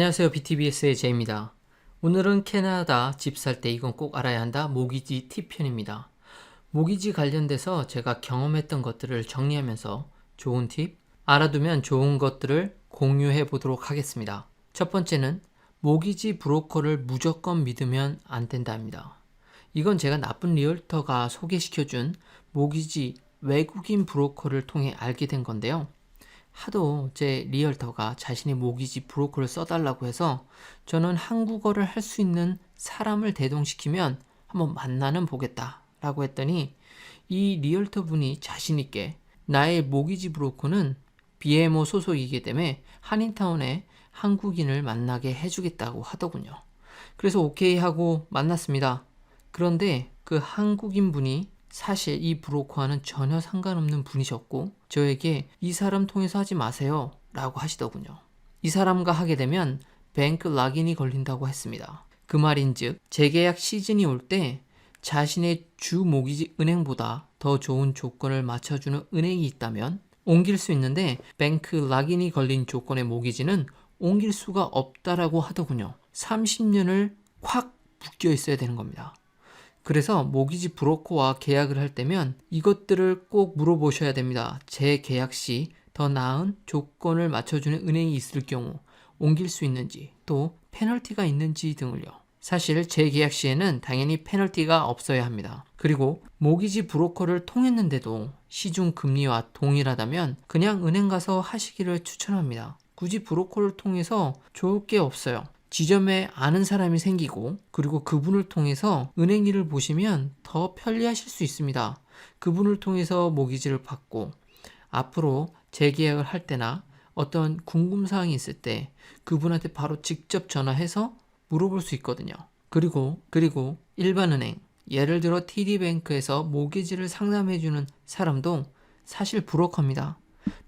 안녕하세요. BTBS의 제이입니다. 오늘은 캐나다 집 살 때 이건 꼭 알아야 한다 모기지 팁 편입니다. 모기지 관련돼서 제가 경험했던 것들을 정리하면서 좋은 팁, 알아두면 좋은 것들을 공유해 보도록 하겠습니다. 첫 번째는 모기지 브로커를 무조건 믿으면 안 된다입니다. 이건 제가 나쁜 리얼터가 소개시켜준 모기지 외국인 브로커를 통해 알게 된 건데요. 하도 제 리얼터가 자신의 모기지 브로커를 써달라고 해서 저는 한국어를 할 수 있는 사람을 대동시키면 한번 만나는 보겠다 라고 했더니 이 리얼터 분이 자신있게 나의 모기지 브로커는 BMO 소속이기 때문에 한인타운에 한국인을 만나게 해주겠다고 하더군요. 그래서 오케이 하고 만났습니다. 그런데 그 한국인 분이 사실 이 브로커와는 전혀 상관없는 분이셨고 저에게 이 사람 통해서 하지 마세요 라고 하시더군요. 이 사람과 하게 되면 뱅크 락인이 걸린다고 했습니다. 그 말인즉 재계약 시즌이 올 때 자신의 주 모기지 은행보다 더 좋은 조건을 맞춰주는 은행이 있다면 옮길 수 있는데 뱅크 락인이 걸린 조건의 모기지는 옮길 수가 없다라고 하더군요. 30년을 콱 묶여 있어야 되는 겁니다. 그래서 모기지 브로커와 계약을 할 때면 이것들을 꼭 물어보셔야 됩니다. 재계약 시 더 나은 조건을 맞춰주는 은행이 있을 경우 옮길 수 있는지 또 페널티가 있는지 등을요. 사실 재계약 시에는 당연히 페널티가 없어야 합니다. 그리고 모기지 브로커를 통했는데도 시중 금리와 동일하다면 그냥 은행 가서 하시기를 추천합니다. 굳이 브로커를 통해서 좋을 게 없어요. 지점에 아는 사람이 생기고 그리고 그분을 통해서 은행 일을 보시면 더 편리하실 수 있습니다. 그분을 통해서 모기지를 받고 앞으로 재계약을 할 때나 어떤 궁금사항이 있을 때 그분한테 바로 직접 전화해서 물어볼 수 있거든요. 그리고 일반은행, 예를 들어 TD뱅크에서 모기지를 상담해주는 사람도 사실 브로커입니다.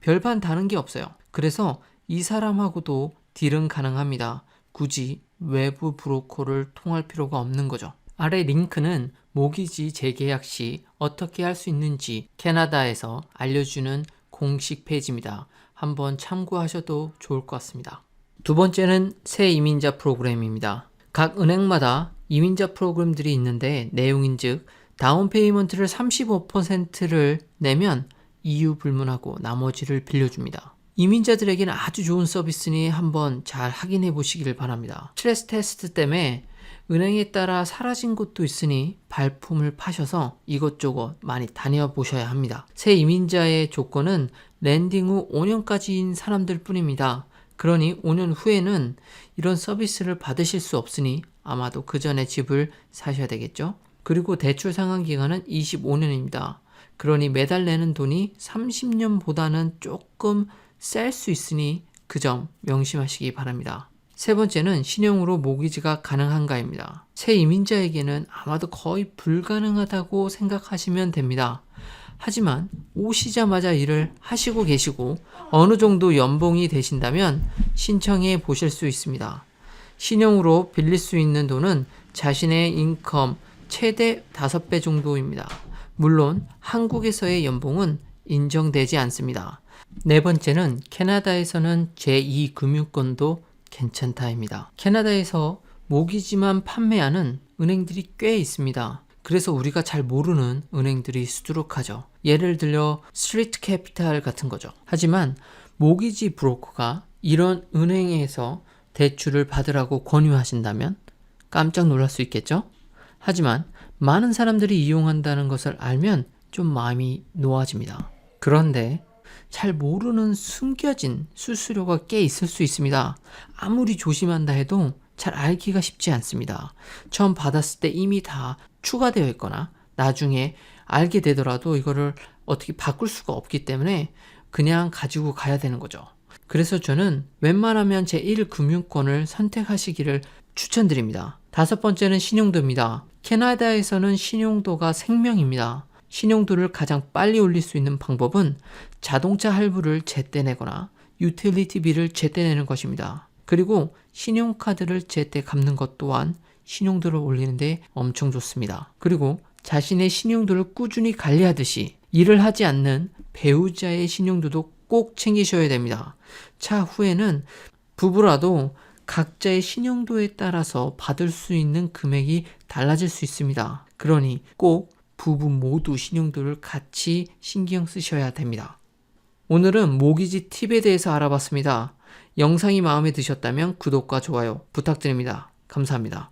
별반 다른 게 없어요. 그래서 이 사람하고도 딜은 가능합니다. 굳이 외부 브로커를 통할 필요가 없는 거죠. 아래 링크는 모기지 재계약 시 어떻게 할 수 있는지 캐나다에서 알려주는 공식 페이지입니다. 한번 참고하셔도 좋을 것 같습니다. 두 번째는 새 이민자 프로그램입니다. 각 은행마다 이민자 프로그램들이 있는데 내용인즉 다운 페이먼트를 35%를 내면 이유 불문하고 나머지를 빌려줍니다. 이민자들에게는 아주 좋은 서비스니 한번 잘 확인해 보시기를 바랍니다. 스트레스 테스트 때문에 은행에 따라 사라진 곳도 있으니 발품을 파셔서 이것저것 많이 다녀보셔야 합니다. 새 이민자의 조건은 랜딩 후 5년까지인 사람들 뿐입니다. 그러니 5년 후에는 이런 서비스를 받으실 수 없으니 아마도 그 전에 집을 사셔야 되겠죠. 그리고 대출 상환 기간은 25년입니다. 그러니 매달 내는 돈이 30년보다는 조금 셀 수 있으니 그 점 명심하시기 바랍니다. 세 번째는 신용으로 모기지가 가능한가입니다. 새 이민자에게는 아마도 거의 불가능하다고 생각하시면 됩니다. 하지만 오시자마자 일을 하시고 계시고 어느 정도 연봉이 되신다면 신청해 보실 수 있습니다. 신용으로 빌릴 수 있는 돈은 자신의 인컴 최대 5배 정도입니다. 물론 한국에서의 연봉은 인정되지 않습니다. 네 번째는 캐나다에서는 제2금융권도 괜찮다입니다. 캐나다에서 모기지만 판매하는 은행들이 꽤 있습니다. 그래서 우리가 잘 모르는 은행들이 수두룩하죠. 예를 들어 스트리트 캐피탈 같은 거죠. 하지만 모기지 브로커가 이런 은행에서 대출을 받으라고 권유하신다면 깜짝 놀랄 수 있겠죠? 하지만 많은 사람들이 이용한다는 것을 알면 좀 마음이 놓아집니다. 그런데 잘 모르는 숨겨진 수수료가 꽤 있을 수 있습니다. 아무리 조심한다 해도 잘 알기가 쉽지 않습니다. 처음 받았을 때 이미 다 추가되어 있거나 나중에 알게 되더라도 이거를 어떻게 바꿀 수가 없기 때문에 그냥 가지고 가야 되는 거죠. 그래서 저는 웬만하면 제1금융권을 선택하시기를 추천드립니다. 다섯 번째는 신용도입니다. 캐나다에서는 신용도가 생명입니다. 신용도를 가장 빨리 올릴 수 있는 방법은 자동차 할부를 제때 내거나 유틸리티비를 제때 내는 것입니다. 그리고 신용카드를 제때 갚는 것 또한 신용도를 올리는데 엄청 좋습니다. 그리고 자신의 신용도를 꾸준히 관리하듯이 일을 하지 않는 배우자의 신용도도 꼭 챙기셔야 됩니다. 차후에는 부부라도 각자의 신용도에 따라서 받을 수 있는 금액이 달라질 수 있습니다. 그러니 꼭 부부 모두 신용도를 같이 신경 쓰셔야 됩니다. 오늘은 모기지 팁에 대해서 알아봤습니다. 영상이 마음에 드셨다면 구독과 좋아요 부탁드립니다. 감사합니다.